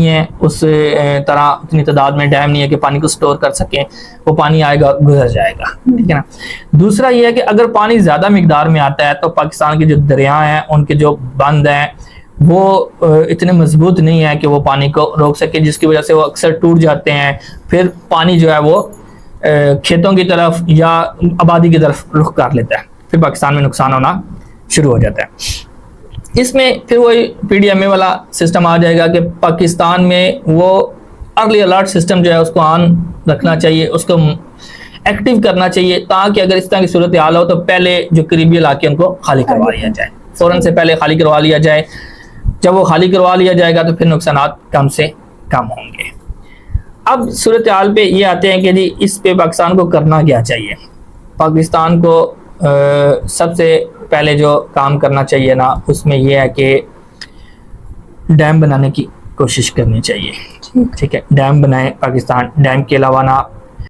है, उस तरह इतनी तादाद में डैम नहीं है कि पानी को स्टोर कर सकें, वो पानी आएगा गुजर जाएगा, ठीक है ना। दूसरा ये है कि अगर पानी ज़्यादा मिकदार में आता है तो पाकिस्तान के जो दरिया हैं, उनके जो बंद हैं, वो इतने मजबूत नहीं है कि वो पानी को रोक सके, जिसकी वजह से वो अक्सर टूट जाते हैं। फिर पानी जो है वो खेतों की तरफ या आबादी की तरफ रुख कर लेता है, फिर पाकिस्तान में नुकसान होना शुरू हो जाता है। इसमें फिर वही PDMA वाला सिस्टम आ जाएगा कि पाकिस्तान में वो अर्ली अलर्ट सिस्टम जो है उसको ऑन रखना चाहिए, उसको एक्टिव करना चाहिए, ताकि अगर इस तरह की सूरत हाल हो तो पहले जो करीबी इलाके उनको खाली करवा लिया जाए, फ़ौरन से पहले खाली करवा लिया जाए। जब वो खाली करवा लिया जाएगा तो फिर नुकसान कम से कम होंगे। अब सूरत हाल पे ये आते हैं कि जी इस पे पाकिस्तान को करना क्या चाहिए। पाकिस्तान को सबसे पहले जो काम करना चाहिए ना, उसमें यह है कि डैम बनाने की कोशिश करनी चाहिए, ठीक है। डैम बनाए पाकिस्तान। डैम के अलावा ना